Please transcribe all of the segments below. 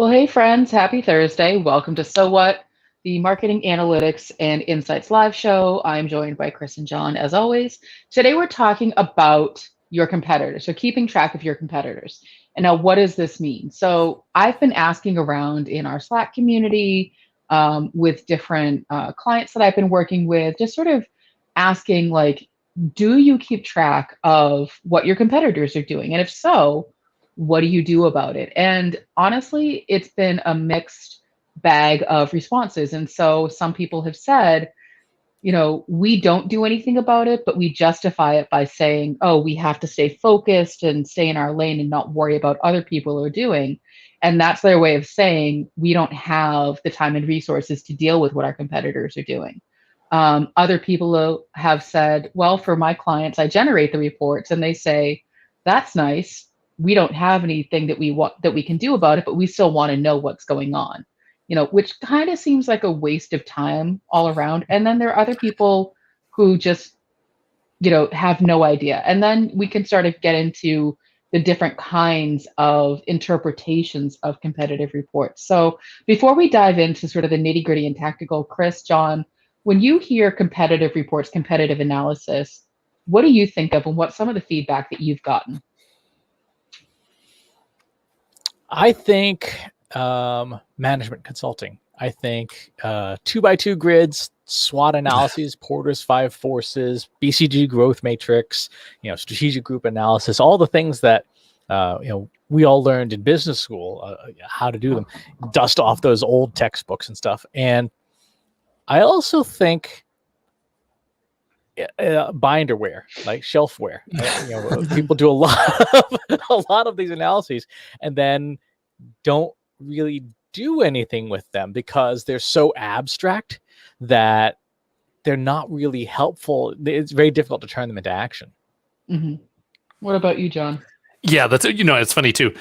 Well, hey friends, happy Thursday. Welcome to So What, the Marketing Analytics and Insights Live show. I'm joined by Chris and John as always. Today we're talking about your competitors, so keeping track of your competitors. And now, what does this mean? So I've been asking around in our Slack community with different clients that I've been working with, just sort of asking like, do you keep track of what your competitors are doing? And if so, what do you do about it? And honestly, it's been a mixed bag of responses. And so some people have said, we don't do anything about it, but we justify it by saying, oh, we have to stay focused and stay in our lane and not worry about other people are doing. And that's their way of saying we don't have the time and resources to deal with what our competitors are doing. Other people have said, well, for my clients, I generate the reports and they say, that's nice. We don't have anything that we can do about it, but we still want to know what's going on, which kind of seems like a waste of time all around. And then there are other people who just, have no idea. And then we can sort of get into the different kinds of interpretations of competitive reports. So before we dive into sort of the nitty gritty and tactical, Chris, John, when you hear competitive reports, competitive analysis, what do you think of and what's some of the feedback that you've gotten? I think management consulting. I think 2x2 grids, SWOT analyses, Porter's 5 forces, BCG growth matrix, strategic group analysis, all the things that we all learned in business school, how to do them, dust off those old textbooks and stuff. And I also think binderware, like shelfware. People do a lot of these analyses and then don't really do anything with them because they're so abstract that they're not really helpful. It's very difficult to turn them into action. Mm-hmm. What about you, John? Yeah, that's it's funny too.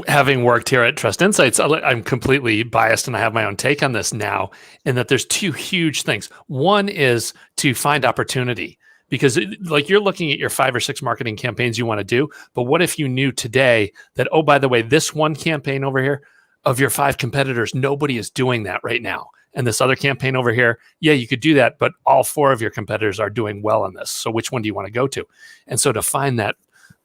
Having worked here at Trust Insights, I'm completely biased and I have my own take on this now, in that there's two huge things. One is to find opportunity, because like you're looking at your 5 or 6 marketing campaigns you want to do, but what if you knew today that, oh, by the way, this one campaign over here of your 5 competitors, nobody is doing that right now. And this other campaign over here, yeah, you could do that, but all 4 of your competitors are doing well on this. So which one do you want to go to? And so to find that,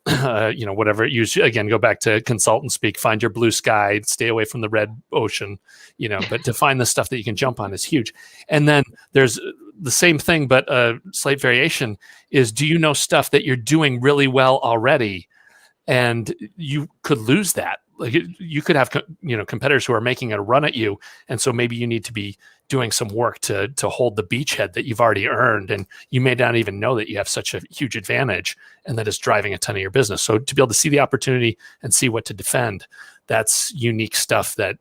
whatever, again, go back to consultant speak, find your blue sky, stay away from the red ocean, but to find the stuff that you can jump on is huge. And then there's the same thing, but a slight variation is, do you know stuff that you're doing really well already? And you could lose that. Like you could have, competitors who are making a run at you. And so maybe you need to be doing some work to hold the beachhead that you've already earned. And you may not even know that you have such a huge advantage and that is driving a ton of your business. So to be able to see the opportunity and see what to defend, that's unique stuff that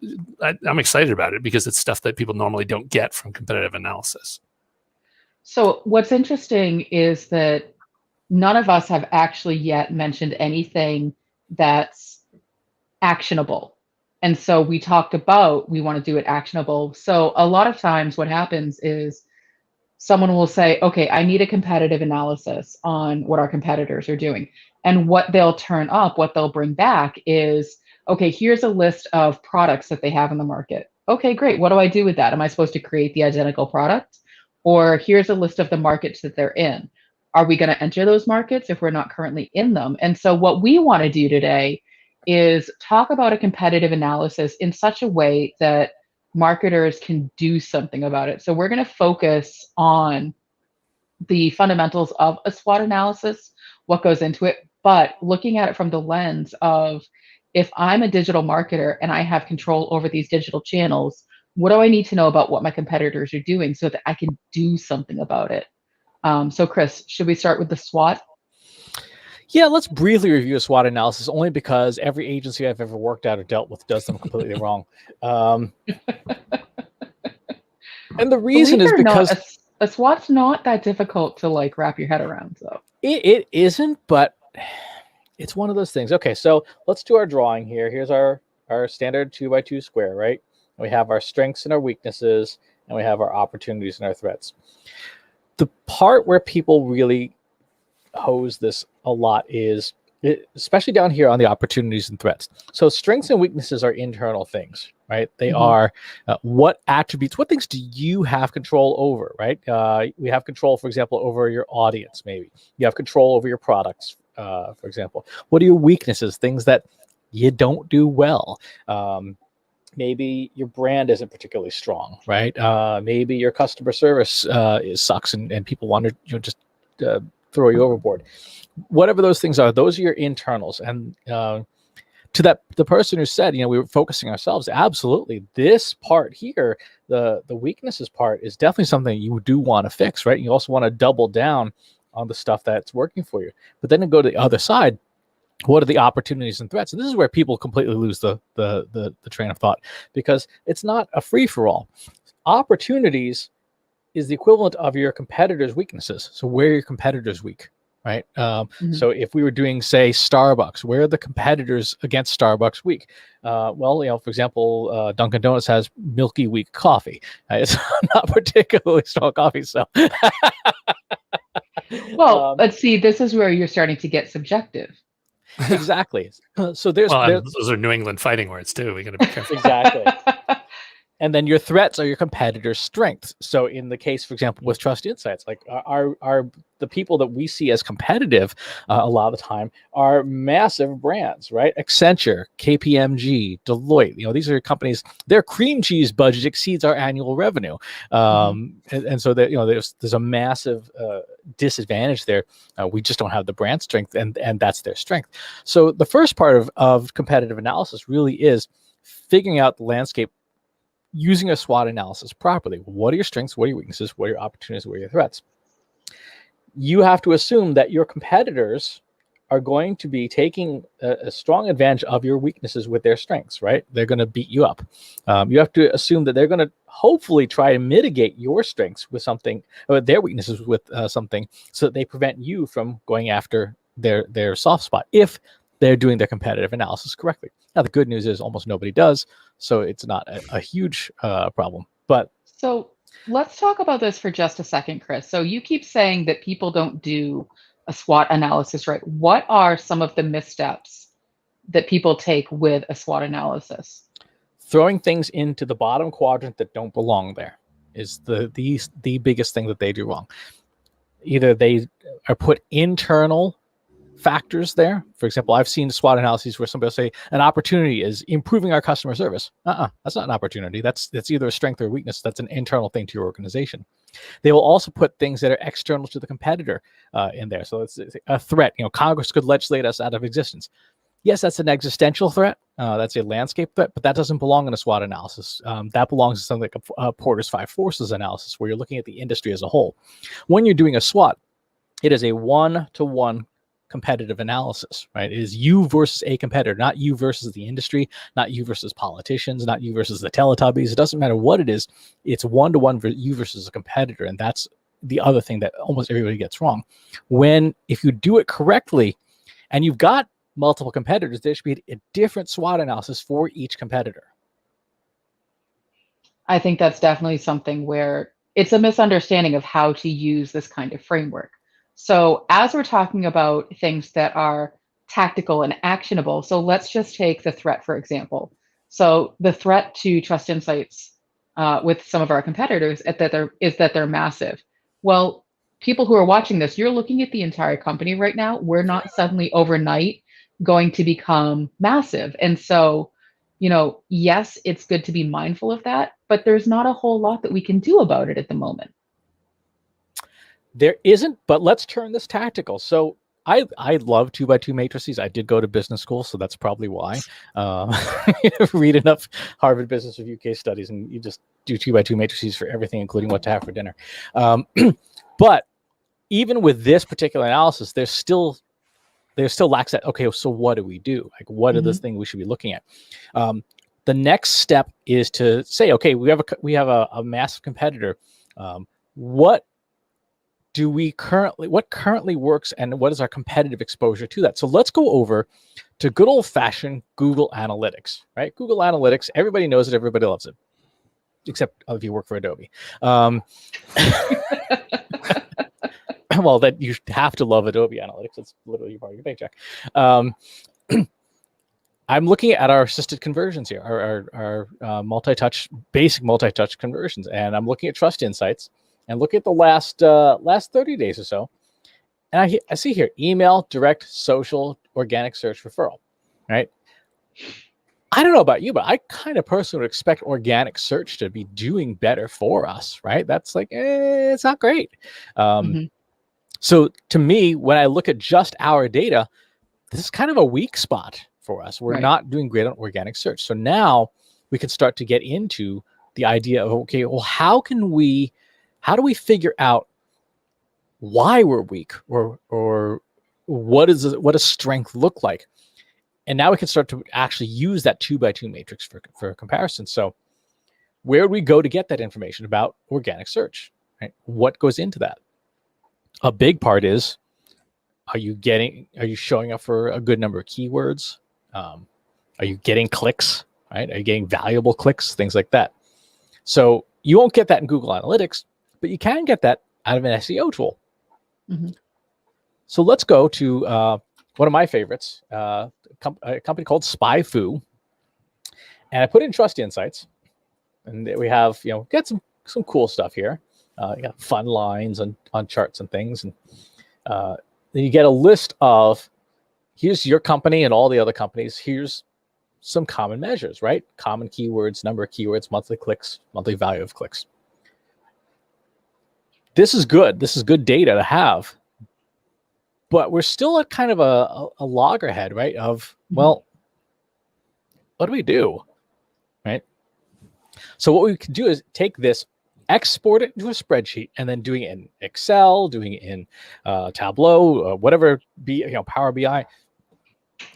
I'm excited about it, because it's stuff that people normally don't get from competitive analysis. So what's interesting is that none of us have actually yet mentioned anything that's actionable. And so we talked about, we want to do it actionable. So a lot of times what happens is someone will say, okay, I need a competitive analysis on what our competitors are doing. And what they'll turn up, what they'll bring back is, okay, here's a list of products that they have in the market. Okay, great. What do I do with that? Am I supposed to create the identical product? Or here's a list of the markets that they're in. Are we going to enter those markets if we're not currently in them? And so what we want to do today is talk about a competitive analysis in such a way that marketers can do something about it. So we're going to focus on the fundamentals of a SWOT analysis, what goes into it, but looking at it from the lens of, if I'm a digital marketer and I have control over these digital channels, what do I need to know about what my competitors are doing so that I can do something about it? So Chris, should we start with the SWOT? Yeah, let's briefly review a SWOT analysis, only because every agency I've ever worked at or dealt with does them completely wrong. And the reason is because a SWOT's not that difficult to wrap your head around. So it isn't, but it's one of those things. Okay, so let's do our drawing here. Here's our standard 2x2 square, right? And we have our strengths and our weaknesses, and we have our opportunities and our threats. The part where people really hose this a lot is especially down here on the opportunities and threats. So strengths and weaknesses are internal things, right? They are what attributes, what things do you have control over, right? We have control, for example, over your audience, maybe. You have control over your products, for example. What are your weaknesses, things that you don't do well? Maybe your brand isn't particularly strong, right? Maybe your customer service sucks and people want to just throw you overboard. Whatever those things are, those are your internals. And to the person who said, we were focusing ourselves, absolutely. This part here, the weaknesses part, is definitely something you do want to fix, right? You also want to double down on the stuff that's working for you. But then to go to the other side, what are the opportunities and threats? And this is where people completely lose the train of thought, because it's not a free for all. Opportunities is the equivalent of your competitors' weaknesses. So where are your competitors weak? Right. So if we were doing, say, Starbucks, where are the competitors against Starbucks weak? Well, for example, Dunkin' Donuts has milky weak coffee. It's not particularly strong coffee. So, well, let's see. This is where you're starting to get subjective. Exactly. So there's those are New England fighting words too. We got to be careful. Exactly. And then your threats are your competitors' strengths. So in the case, for example, with Trust Insights, like are the people that we see as competitive a lot of the time are massive brands, right? Accenture, KPMG, Deloitte. These are companies. Their cream cheese budget exceeds our annual revenue, and so that there's a massive disadvantage there. We just don't have the brand strength, and that's their strength. So the first part of competitive analysis really is figuring out the landscape, using a SWOT analysis properly. What are your strengths? What are your weaknesses? What are your opportunities? What are your threats? You have to assume that your competitors are going to be taking a strong advantage of your weaknesses with their strengths, right? They're going to beat you up. You have to assume that they're going to hopefully try to mitigate your strengths with something, or their weaknesses with something, so that they prevent you from going after their soft spot, if they're doing their competitive analysis correctly. Now, the good news is almost nobody does, so it's not a huge problem. But so let's talk about this for just a second, Chris. So you keep saying that people don't do a SWOT analysis right. What are some of the missteps that people take with a SWOT analysis? Throwing things into the bottom quadrant that don't belong there is the biggest thing that they do wrong. Either they are put internal factors there. For example, I've seen SWOT analyses where somebody will say an opportunity is improving our customer service. That's not an opportunity. That's either a strength or a weakness. That's an internal thing to your organization. They will also put things that are external to the competitor in there. So it's a threat. Congress could legislate us out of existence. Yes, that's an existential threat. That's a landscape threat, but that doesn't belong in a SWOT analysis. That belongs to something like a Porter's 5 Forces analysis, where you're looking at the industry as a whole. When you're doing a SWOT, it is a one-to-one competitive analysis, right? It is you versus a competitor, not you versus the industry, not you versus politicians, not you versus the Teletubbies. It doesn't matter what it is. It's one-to-one you versus a competitor. And that's the other thing that almost everybody gets wrong. If you do it correctly and you've got multiple competitors, there should be a different SWOT analysis for each competitor. I think that's definitely something where it's a misunderstanding of how to use this kind of framework. So as we're talking about things that are tactical and actionable, so let's just take the threat, for example. So the threat to Trust Insights with some of our competitors is that they're massive. Well, people who are watching this, you're looking at the entire company right now. We're not suddenly overnight going to become massive. And so, yes, it's good to be mindful of that, but there's not a whole lot that we can do about it at the moment. There isn't, but let's turn this tactical. So I love 2x2 matrices. I did go to business school, so that's probably why. Read enough Harvard Business Review case studies, and you just do 2x2 matrices for everything, including what to have for dinner. But even with this particular analysis, there's still lacks that. Okay, so what do we do? Like, what are the things we should be looking at? The next step is to say, okay, we have a massive competitor. What currently works, and what is our competitive exposure to that? So let's go over to good old-fashioned Google Analytics, right? Google Analytics, everybody knows it, everybody loves it, except if you work for Adobe. well, that you have to love Adobe Analytics. It's literally part of your paycheck. I'm looking at our assisted conversions here, our multi-touch, basic multi-touch conversions, and I'm looking at Trust Insights and look at the last 30 days or so. And I see here, email, direct, social, organic search, referral, right? I don't know about you, but I kind of personally would expect organic search to be doing better for us, right? That's like, it's not great. So to me, when I look at just our data, this is kind of a weak spot for us. We're not doing great on organic search. So now we can start to get into the idea of, okay, well, how do we figure out why we're weak, or what does strength look like? And now we can start to actually use that 2x2 matrix for comparison. So where do we go to get that information about organic search? Right? What goes into that? A big part is, are you showing up for a good number of keywords? Are you getting clicks? Right? Are you getting valuable clicks? Things like that. So you won't get that in Google Analytics, but you can get that out of an SEO tool. So let's go to one of my favorites, a company called SpyFu. And I put in Trust Insights, and we have, got some cool stuff here. You got fun lines on charts and things. And then you get a list of, here's your company and all the other companies. Here's some common measures, right? Common keywords, number of keywords, monthly clicks, monthly value of clicks. This is good. This is good data to have. But we're still at kind of a loggerhead, right? Of, well, what do we do? Right? So what we can do is take this, export it into a spreadsheet, and then doing it in Excel, doing it in Tableau, whatever, Power BI.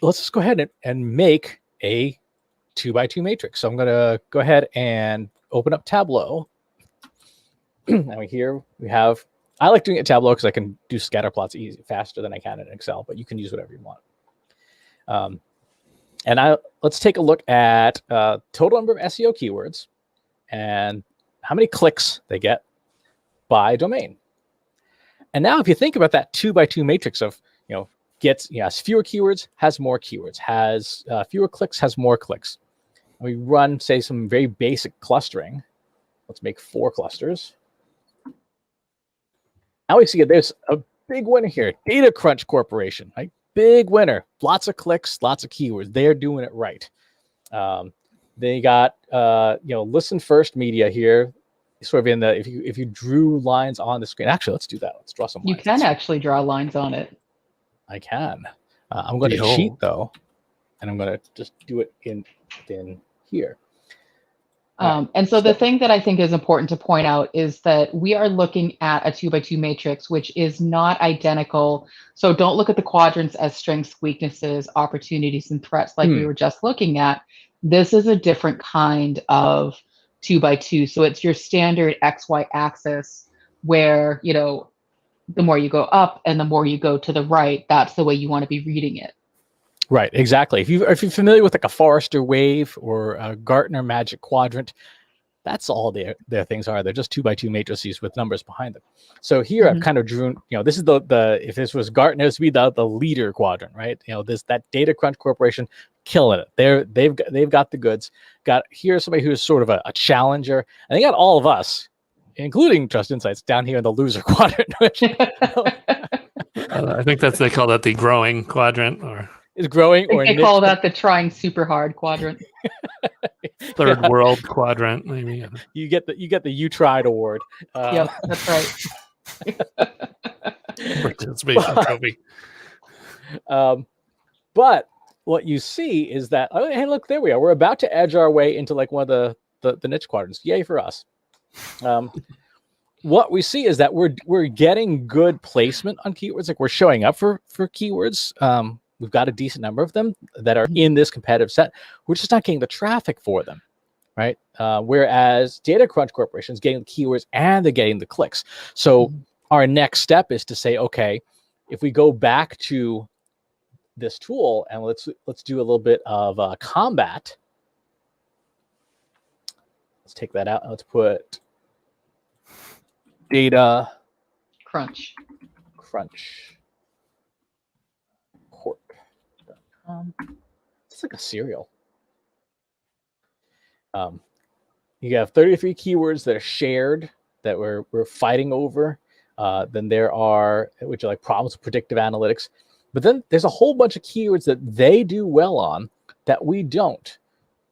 Let's just go ahead and make a 2x2 matrix. So I'm going to go ahead and open up Tableau. And here we have, I like doing it in Tableau because I can do scatter plots faster than I can in Excel, but you can use whatever you want. And let's take a look at total number of SEO keywords and how many clicks they get by domain. And now if you think about that 2x2 matrix of, has fewer keywords, has more keywords, has fewer clicks, has more clicks. And we run, say, some very basic clustering. Let's make 4 clusters. Now we see there's a big winner here, Data Crunch Corporation, right? Big winner, lots of clicks, lots of keywords. They're doing it right. They got Listen First Media here, sort of in the if you drew lines on the screen. Actually, let's do that. Let's draw some lines. You can actually draw lines on it. I can. I'm going to cheat though, and I'm going to just do it in here. And so the thing that I think is important to point out is that we are looking at a 2x2 matrix, which is not identical. So don't look at the quadrants as strengths, weaknesses, opportunities, and threats like we were just looking at. This is a different kind of 2x2. So it's your standard XY axis where, the more you go up and the more you go to the right, that's the way you want to be reading it. Right, exactly. If you're familiar with like a Forrester wave or a Gartner Magic Quadrant, that's all their things are. They're just 2x2 matrices with numbers behind them. So here I've kind of drawn, this is the if this was Gartner, this would be the leader quadrant, right? That Data Crunch Corporation killing it. They've got the goods. Here's somebody who's sort of a challenger, and they got all of us, including Trust Insights, down here in the loser quadrant. Which, I think they call that the growing quadrant, or is growing, or they call that the trying super hard quadrant. Third world quadrant, maybe. You get the You Tried award. Yep, that's right. Participation trophy. But what you see is that, hey, look, there we are. We're about to edge our way into like one of the niche quadrants. Yay for us. What we see is that we're getting good placement on keywords. Like we're showing up for keywords. We've got a decent number of them that are in this competitive set. We're just not getting the traffic for them, right? Whereas Data Crunch Corporation is getting the keywords and they're getting the clicks. So our next step is to say, okay, if we go back to this tool and let's do a little bit of combat. Let's take that out and let's put Data Crunch. Crunch Corp.com. It's like a cereal. You have 33 keywords that are shared that we're fighting over. Then there are, which are like problems with predictive analytics. But then there's a whole bunch of keywords that they do well on that we don't.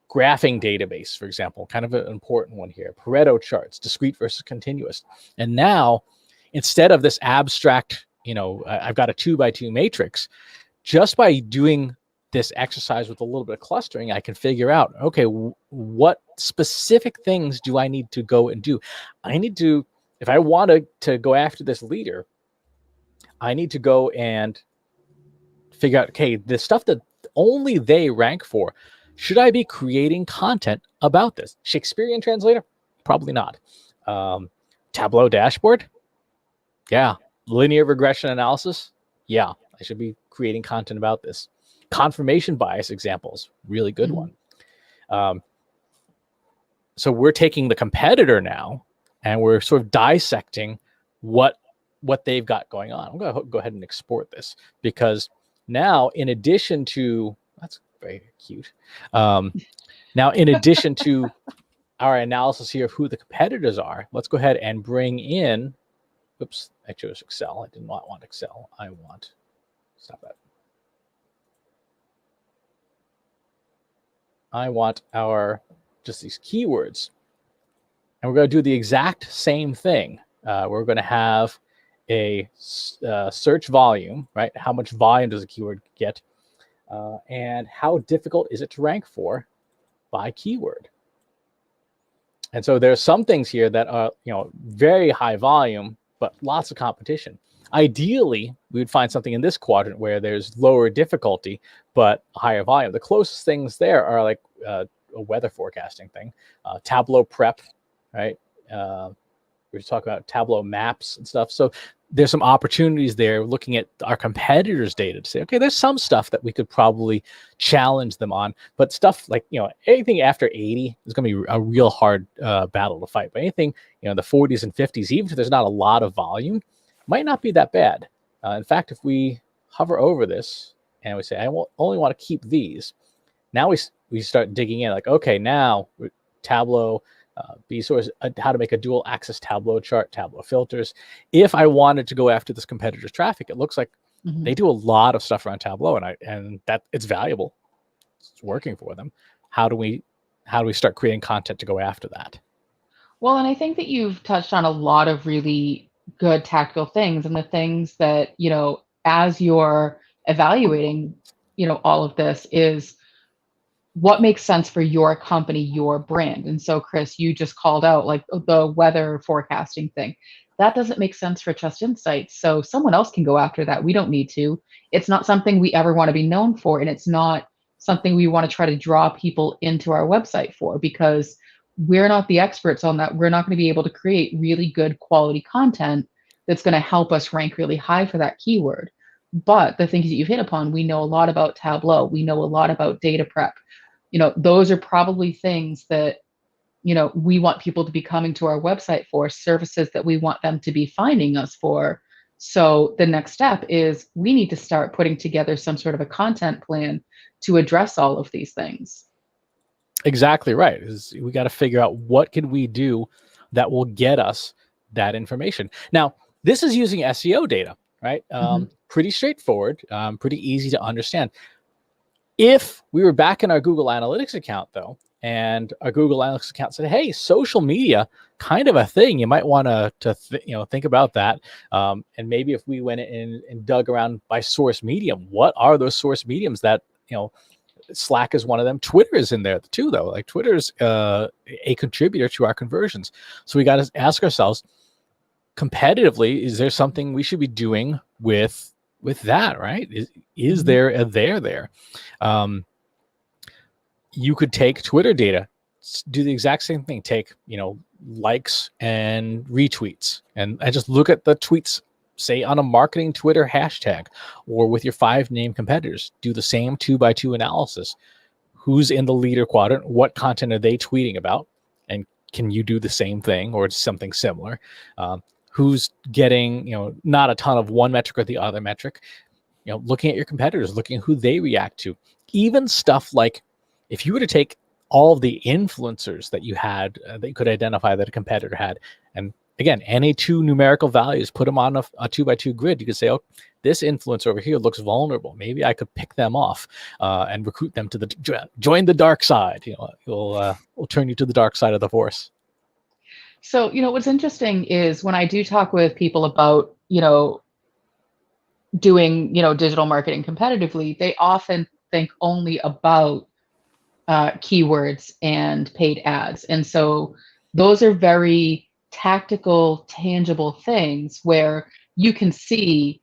Graphing database, for example, kind of an important one here. Pareto charts, discrete versus continuous. And now, instead of this abstract, I've got a 2x2 matrix, just by doing this exercise with a little bit of clustering, I can figure out, okay, what specific things do I need to go and do? I need to, if I want to go after this leader, I need to go and figure out, okay, the stuff that only they rank for, should I be creating content about this? Shakespearean translator? Probably not. Tableau dashboard? Yeah. Linear regression analysis? Yeah, I should be creating content about this. Confirmation bias examples, really good one. So we're taking the competitor now, and we're sort of dissecting what they've got going on. I'm going to go ahead and export this, because now, in addition to, that's very cute. Now, in addition to our analysis here of who the competitors are, let's go ahead and bring in, oops, I chose Excel. I did not want Excel. Stop that. I want just these keywords. And we're going to do the exact same thing. We're going to have a search volume, right? How much volume does a keyword get? And how difficult is it to rank for by keyword? And so there's some things here that are, very high volume, but lots of competition. Ideally, we would find something in this quadrant where there's lower difficulty, but higher volume. The closest things there are like a weather forecasting thing, Tableau prep, right? We're talking about Tableau maps and stuff. So there's some opportunities there looking at our competitors' data to say, okay, there's some stuff that we could probably challenge them on, but stuff like, anything after 80 is going to be a real hard battle to fight. But anything, in the 40s and 50s, even if there's not a lot of volume, might not be that bad. In fact, if we hover over this and we say, I only want to keep these, now we start digging in like, okay, now Tableau, B-source, how to make a dual axis Tableau chart, Tableau filters. If I wanted to go after this competitor's traffic, it looks like they do a lot of stuff around Tableau, and that it's valuable. It's working for them. How do we start creating content to go after that? Well, and I think that you've touched on a lot of really good tactical things, and the things that, as you're evaluating, all of this is what makes sense for your company, your brand. And so, Chris, you just called out like the weather forecasting thing. That doesn't make sense for Trust Insights. So someone else can go after that. We don't need to. It's not something we ever want to be known for. And it's not something we want to try to draw people into our website for, because we're not the experts on that. We're not going to be able to create really good quality content that's going to help us rank really high for that keyword. But the things that you've hit upon, we know a lot about Tableau. We know a lot about data prep. Those are probably things that, we want people to be coming to our website for, services that we want them to be finding us for. So the next step is we need to start putting together some sort of a content plan to address all of these things. Exactly right. We got to figure out what can we do that will get us that information. Now, this is using SEO data, right? Pretty straightforward, pretty easy to understand. If we were back in our Google Analytics account, though, and our Google Analytics account said, "Hey, social media, kind of a thing. You might want to think about that." And maybe if we went in and dug around by source medium, what are those source mediums that Slack is one of them. Twitter is in there too, though. Like Twitter's a contributor to our conversions. So we got to ask ourselves, competitively, is there something we should be doing with that, right? Is there a there? You could take Twitter data, do the exact same thing. Take, likes and retweets, and just look at the tweets, say on a marketing Twitter hashtag, or with your 5 named competitors. Do the same 2x2 analysis. Who's in the leader quadrant? What content are they tweeting about? And can you do the same thing or something similar? who's getting, not a ton of one metric or the other metric, looking at your competitors, looking at who they react to. Even stuff like if you were to take all of the influencers that you had, that you could identify that a competitor had, and again, any two numerical values, put them on a 2x2 grid, you could say, oh, this influencer over here looks vulnerable. Maybe I could pick them off and recruit them to join the dark side. We'll turn you to the dark side of the force. So, what's interesting is when I do talk with people about, doing, digital marketing competitively, they often think only about keywords and paid ads. And so those are very tactical, tangible things where you can see,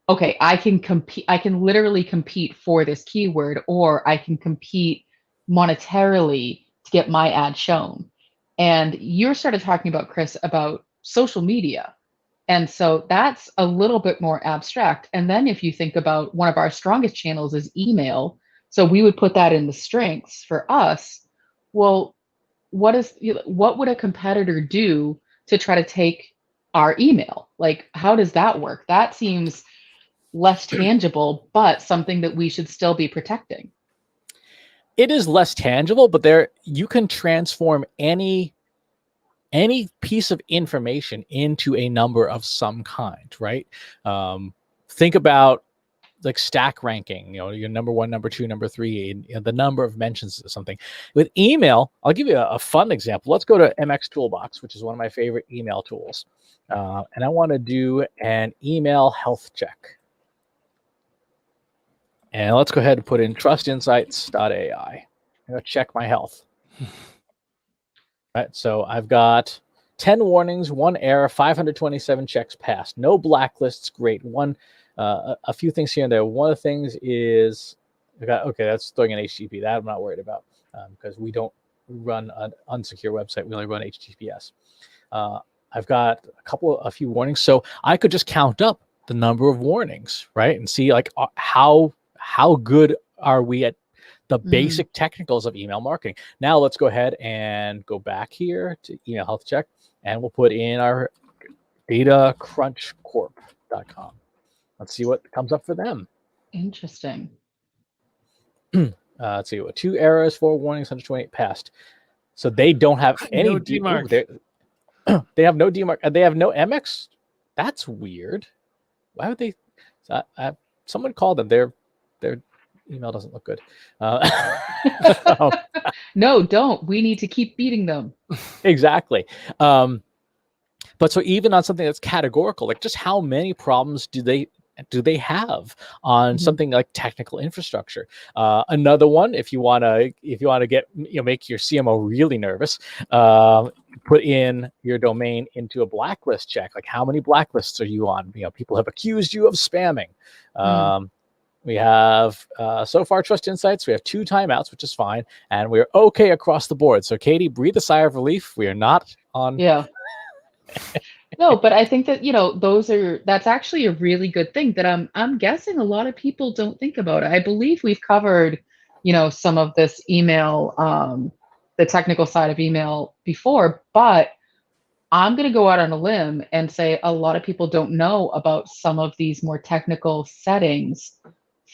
okay, I can compete, I can literally compete for this keyword, or I can compete monetarily to get my ad shown. And you started talking about, Chris, about social media. And so that's a little bit more abstract. And then if you think about one of our strongest channels is email, so we would put that in the strengths for us. Well, what would a competitor do to try to take our email? Like, how does that work? That seems less tangible, but something that we should still be protecting. It is less tangible, but there you can transform any piece of information into a number of some kind, right? Think about like stack ranking, your number 1, number 2, number 3, and the number of mentions of something. With email, I'll give you a fun example. Let's go to MX Toolbox, which is one of my favorite email tools. And I want to do an email health check. And let's go ahead and put in trustinsights.ai. I'm going to check my health. Right, so I've got 10 warnings, 1 error, 527 checks passed. No blacklists, great. A few things here and there. One of the things is, okay, that's throwing an HTTP. That I'm not worried about because we don't run an unsecure website. We only run HTTPS. I've got a few warnings. So I could just count up the number of warnings, right? And see like how good are we at the basic technicals of email marketing. Now let's go ahead and go back here to email health check, and we'll put in our datacrunchcorp.com. Let's see what comes up for them. Interesting. Let's see, 2 errors, 4 warnings, 128 passed. So they don't have any no DMARC. They have no DMARC. They have no MX. That's weird. Why would they? Someone called them. Their email doesn't look good. No, don't. We need to keep beating them. Exactly. But so even on something that's categorical, like just how many problems do they have on something like technical infrastructure? Another one, if you want to get make your CMO really nervous, put in your domain into a blacklist check. Like how many blacklists are you on? People have accused you of spamming. We have so far Trust Insights. We have 2 timeouts, which is fine, and we're okay across the board. So Katie, breathe a sigh of relief. We are not on. Yeah. No, but I think that, that's actually a really good thing that I'm guessing a lot of people don't think about it. I believe we've covered, some of this email, the technical side of email before, but I'm going to go out on a limb and say a lot of people don't know about some of these more technical settings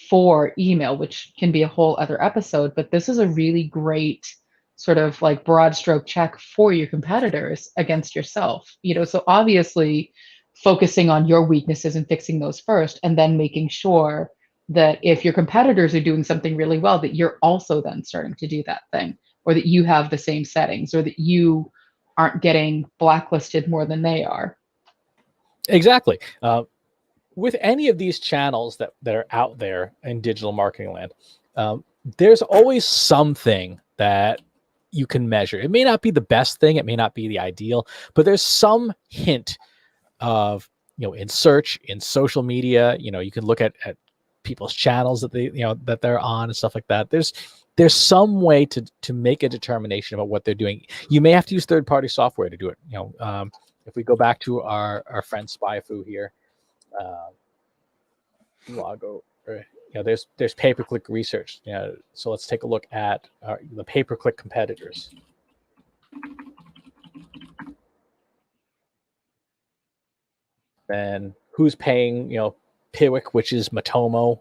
for email, which can be a whole other episode, but this is a really great sort of like broad stroke check for your competitors against yourself. So obviously focusing on your weaknesses and fixing those first, and then making sure that if your competitors are doing something really well, that you're also then starting to do that thing, or that you have the same settings, or that you aren't getting blacklisted more than they are. Exactly. With any of these channels that are out there in digital marketing land, there's always something that you can measure. It may not be the best thing, it may not be the ideal, but there's some hint of, in search, in social media, you can look at people's channels that that they're on and stuff like that. There's some way to make a determination about what they're doing. You may have to use third-party software to do it. If we go back to our friend SpyFu here, Logo, there's pay-per-click research. So let's take a look at the pay-per-click competitors. then who's paying, Piwik, which is Matomo.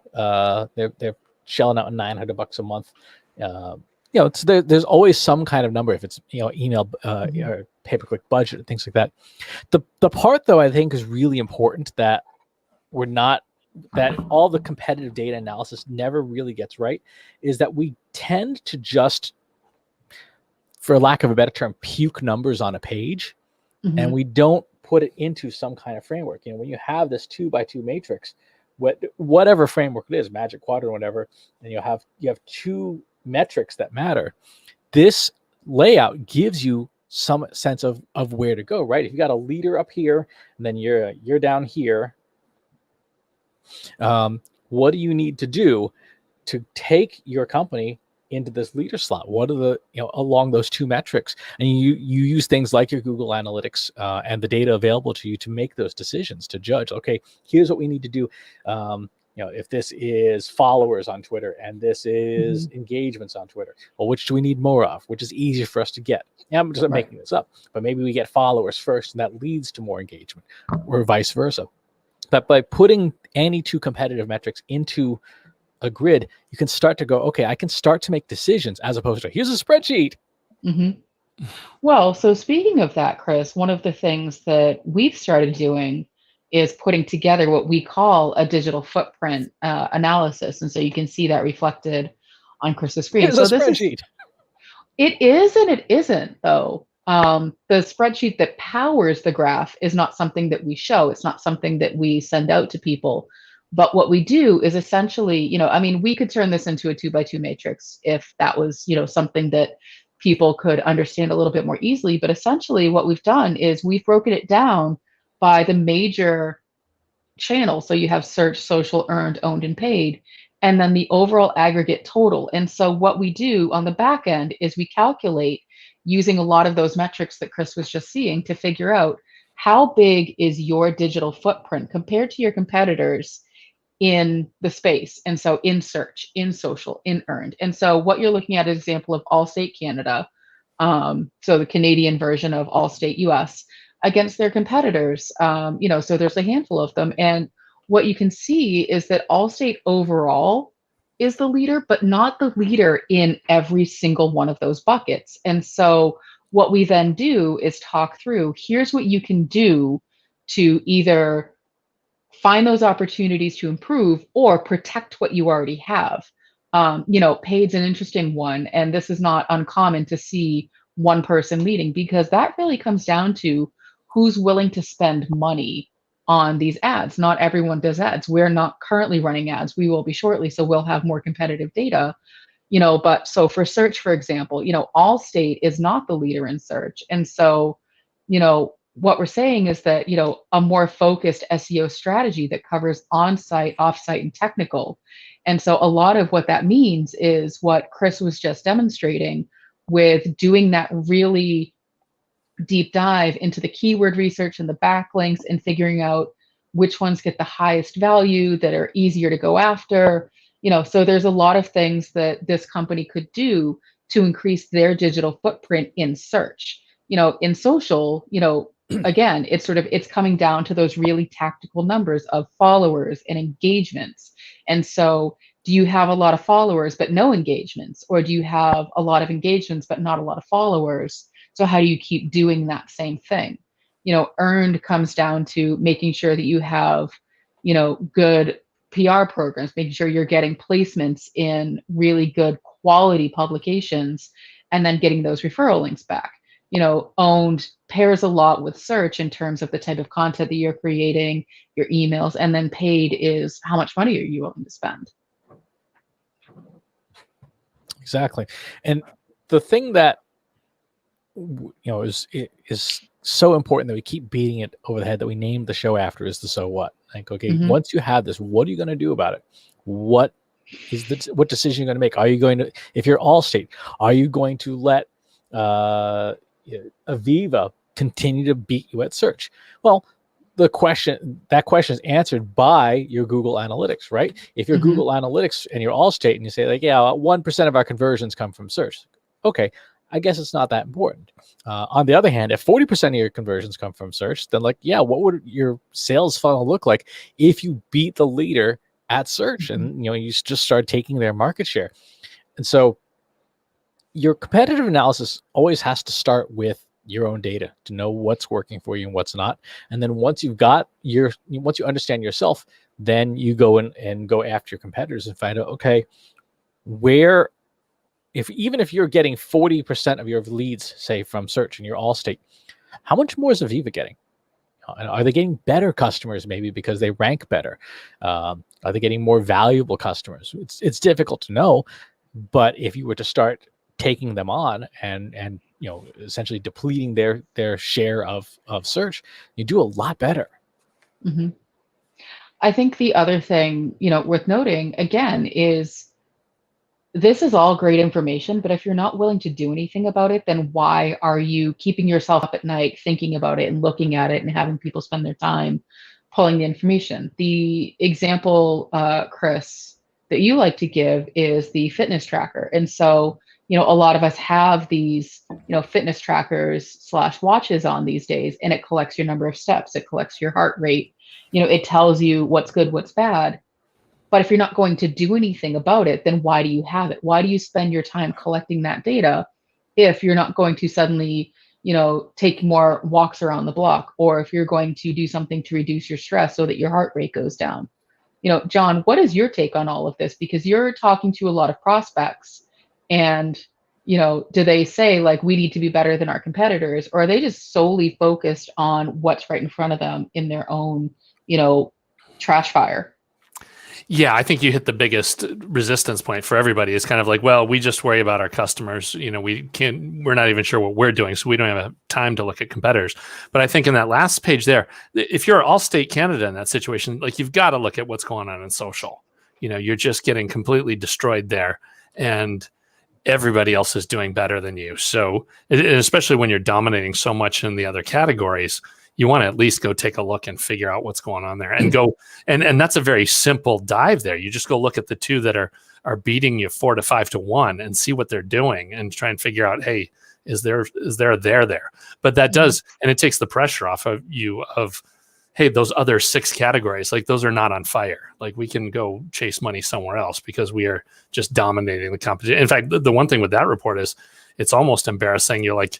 They're shelling out $900 a month. So there's always some kind of number if it's email or pay-per-click budget and things like that. The part though I think is really important that all the competitive data analysis never really gets right is that we tend to just, for lack of a better term, puke numbers on a page, and we don't put it into some kind of framework. When you have this 2x2 matrix, whatever framework it is, Magic Quadrant, whatever, and you have two metrics that matter, this layout gives you some sense of where to go, right? If you got a leader up here and then you're down here, what do you need to do to take your company into this leader slot? What are the along those two metrics? And you use things like your Google Analytics and the data available to you to make those decisions, to judge, okay, here's what we need to do. If this is followers on Twitter and this is engagements on Twitter, well, which do we need more of? Which is easier for us to get? Yeah, I'm just making this up, but maybe we get followers first and that leads to more engagement, or vice versa. But by putting any two competitive metrics into a grid, you can start to go, okay, I can start to make decisions as opposed to here's a spreadsheet. Well, so speaking of that, Chris, one of the things that we've started doing is putting together what we call a digital footprint analysis. And so you can see that reflected on Chris's screen. Here's a spreadsheet. It is and it isn't, though. The spreadsheet that powers the graph is not something that we show. It's not something that we send out to people. But what we do is essentially, we could turn this into a 2x2 matrix if that was, something that people could understand a little bit more easily. But essentially what we've done is we've broken it down by the major channels. So you have search, social, earned, owned, and paid, and then the overall aggregate total. And so what we do on the back end is we calculate using a lot of those metrics that Chris was just seeing to figure out how big is your digital footprint compared to your competitors in the space. And so in search, in social, in earned. And so what you're looking at is an example of Allstate Canada, so the Canadian version of Allstate US, against their competitors. So there's a handful of them. And what you can see is that Allstate overall is the leader, but not the leader in every single one of those buckets. And so what we then do is talk through, here's what you can do to either find those opportunities to improve or protect what you already have. Paid's an interesting one, and this is not uncommon to see one person leading, because that really comes down to who's willing to spend money on these ads. Not everyone does ads. We're not currently running ads. We will be shortly, so we'll have more competitive data. But so for search, for example, Allstate is not the leader in search. And so, what we're saying is that, a more focused SEO strategy that covers on-site, off-site, and technical. And so a lot of what that means is what Chris was just demonstrating with doing that really deep dive into the keyword research and the backlinks and figuring out which ones get the highest value that are easier to go after. So there's a lot of things that this company could do to increase their digital footprint in search. In social, again, it's coming down to those really tactical numbers of followers and engagements. And so do you have a lot of followers but no engagements? Or do you have a lot of engagements but not a lot of followers? So how do you keep doing that same thing? Earned comes down to making sure that you have, good PR programs, making sure you're getting placements in really good quality publications, and then getting those referral links back. Owned pairs a lot with search in terms of the type of content that you're creating, your emails, and then paid is how much money are you willing to spend? Exactly. And the thing that is so important that we keep beating it over the head, that we named the show after, is the so what. Like, okay, once you have this, what are you going to do about it? What decision you're going to make? Are you going to, if you're Allstate, are you going to let Aviva continue to beat you at search? Well, that question is answered by your Google Analytics, right? If you're Google Analytics and you're Allstate and you say, like, yeah, 1% of our conversions come from search. Okay, I guess it's not that important. On the other hand, if 40% of your conversions come from search, then like, yeah, what would your sales funnel look like if you beat the leader at search and you just start taking their market share? And so your competitive analysis always has to start with your own data to know what's working for you and what's not. And then once you understand yourself, then you go and go after your competitors and find out, okay, where, even if you're getting 40% of your leads, say from search in your Allstate, how much more is Aviva getting? Are they getting better customers maybe because they rank better? Are they getting more valuable customers? It's difficult to know, but if you were to start taking them on and essentially depleting their share of search, you do a lot better. Mm-hmm. I think the other thing, worth noting again is this is all great information, but if you're not willing to do anything about it, then why are you keeping yourself up at night thinking about it and looking at it and having people spend their time pulling the information? The example, Chris, that you like to give is the fitness tracker. And so, a lot of us have these, fitness trackers / watches on these days, and it collects your number of steps. It collects your heart rate. It tells you what's good, what's bad. But if you're not going to do anything about it, then why do you have it? Why do you spend your time collecting that data if you're not going to suddenly, take more walks around the block, or if you're going to do something to reduce your stress so that your heart rate goes down? John, what is your take on all of this? Because you're talking to a lot of prospects, and, do they say like, we need to be better than our competitors, or are they just solely focused on what's right in front of them in their own, trash fire? Yeah, I think you hit the biggest resistance point for everybody. It's kind of like, well, we just worry about our customers. We're not even sure what we're doing, so we don't have time to look at competitors. But I think in that last page there, if you're Allstate Canada in that situation, like, you've got to look at what's going on in social. You're just getting completely destroyed there, and everybody else is doing better than you. So, and especially when you're dominating so much in the other categories, you want to at least go take a look and figure out what's going on there, and go. And that's a very simple dive there. You just go look at the two that are beating you 4 to 5 to 1 and see what they're doing and try and figure out, hey, is there there? But that does, and it takes the pressure off of you of, hey, those other 6 categories, like, those are not on fire. Like, we can go chase money somewhere else because we are just dominating the competition. In fact, the one thing with that report is it's almost embarrassing. You're like,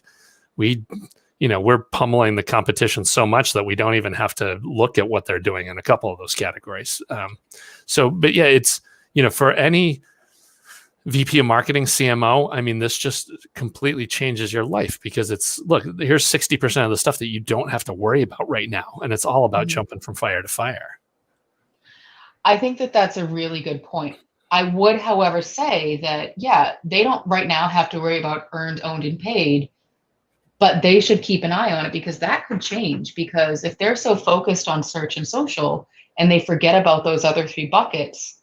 we're pummeling the competition so much that we don't even have to look at what they're doing in a couple of those categories. But yeah, it's, for any VP of marketing, CMO, I mean, this just completely changes your life, because it's, look, here's 60% of the stuff that you don't have to worry about right now. And it's all about jumping from fire to fire. I think that that's a really good point. I would, however, say that, yeah, they don't right now have to worry about earned, owned, and paid, but they should keep an eye on it, because that could change. Because if they're so focused on search and social and they forget about those other 3 buckets,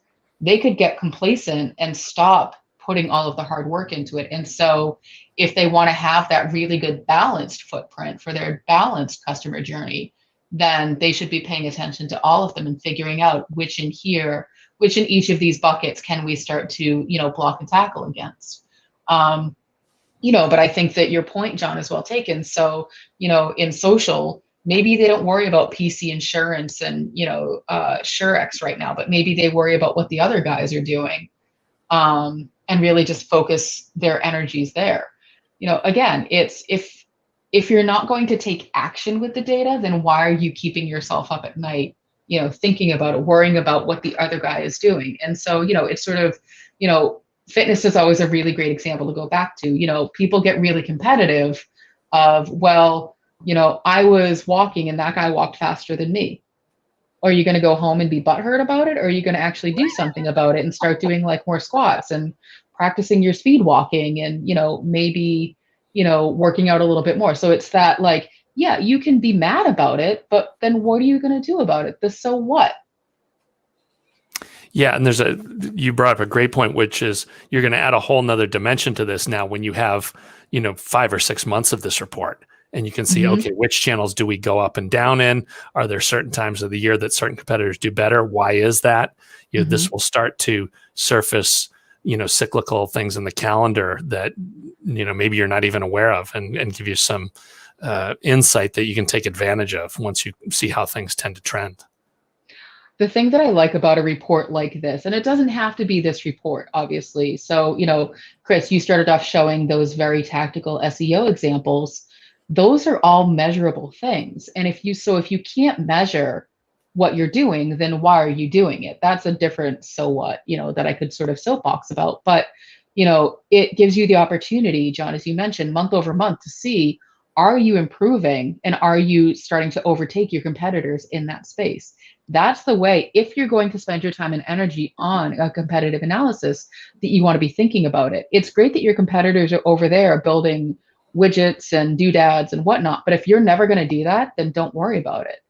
they could get complacent and stop putting all of the hard work into it. And so if they want to have that really good balanced footprint for their balanced customer journey, then they should be paying attention to all of them and figuring out which in each of these buckets can we start to, block and tackle against. But I think that your point, John, is well taken. So, in social, maybe they don't worry about PC insurance and, Surex right now, but maybe they worry about what the other guys are doing, and really just focus their energies there. Again, it's if you're not going to take action with the data, then why are you keeping yourself up at night, thinking about it, worrying about what the other guy is doing? And so, it's sort of, fitness is always a really great example to go back to. People get really competitive of, well, I was walking and that guy walked faster than me. Are you going to go home and be butthurt about it? Or are you going to actually do something about it and start doing like more squats and practicing your speed walking and, maybe, working out a little bit more? So it's that, like, yeah, you can be mad about it, but then what are you going to do about it? So what? Yeah, and you brought up a great point, which is you're going to add a whole nother dimension to this now when you have, 5 or 6 months of this report, and you can see, okay, which channels do we go up and down in? Are there certain times of the year that certain competitors do better? Why is that? This will start to surface cyclical things in the calendar that, maybe you're not even aware of, and give you some insight that you can take advantage of once you see how things tend to trend. The thing that I like about a report like this, and it doesn't have to be this report, obviously. So, Chris, you started off showing those very tactical SEO examples. Those are all measurable things. And if you can't measure what you're doing, then why are you doing it? That's a different so what, that I could sort of soapbox about. But, it gives you the opportunity, John, as you mentioned, month over month to see, are you improving and are you starting to overtake your competitors in that space? That's the way, if you're going to spend your time and energy on a competitive analysis, that you want to be thinking about it. It's great that your competitors are over there building widgets and doodads and whatnot, but if you're never going to do that, then don't worry about it.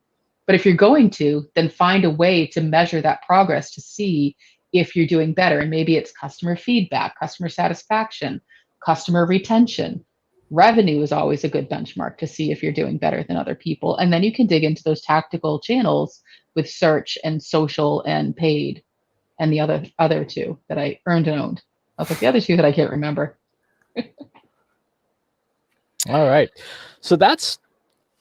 But if you're going to, then find a way to measure that progress to see if you're doing better. And maybe it's customer feedback, customer satisfaction, customer retention. Revenue is always a good benchmark to see if you're doing better than other people. And then you can dig into those tactical channels with search and social and paid and the other two that I earned and owned. I was like, the other two that I can't remember. All right. So that's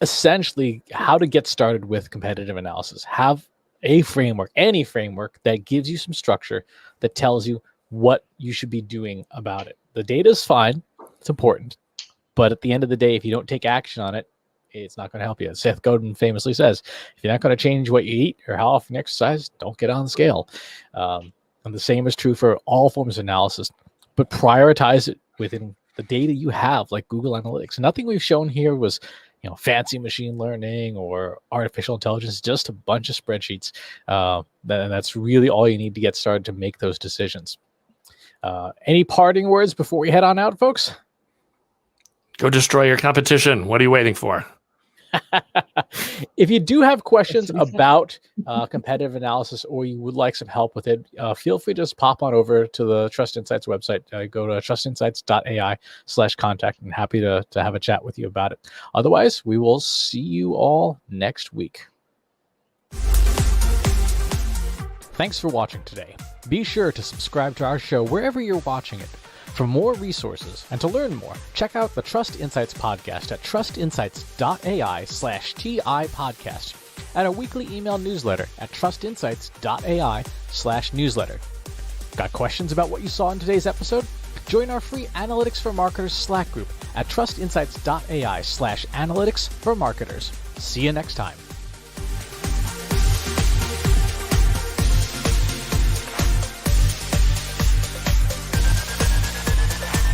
essentially how to get started with competitive analysis. Have a framework, any framework that gives you some structure that tells you what you should be doing about it. The data is fine. It's important. But at the end of the day, if you don't take action on it, it's not going to help you. As Seth Godin famously says, if you're not going to change what you eat or how often you exercise, don't get on the scale. And the same is true for all forms of analysis. But prioritize it within the data you have, like Google Analytics. Nothing we've shown here was fancy machine learning or artificial intelligence, just a bunch of spreadsheets. That's really all you need to get started to make those decisions. Any parting words before we head on out, folks? Go destroy your competition. What are you waiting for? If you do have questions about competitive analysis or you would like some help with it, feel free to just pop on over to the Trust Insights website. Go to trustinsights.ai/contact and happy to have a chat with you about it. Otherwise, we will see you all next week. Thanks for watching today. Be sure to subscribe to our show wherever you're watching it. For more resources and to learn more, check out the Trust Insights podcast at trustinsights.ai/TI podcast and our weekly email newsletter at trustinsights.ai/newsletter. Got questions about what you saw in today's episode? Join our free Analytics for Marketers Slack group at trustinsights.ai/analytics for marketers. See you next time.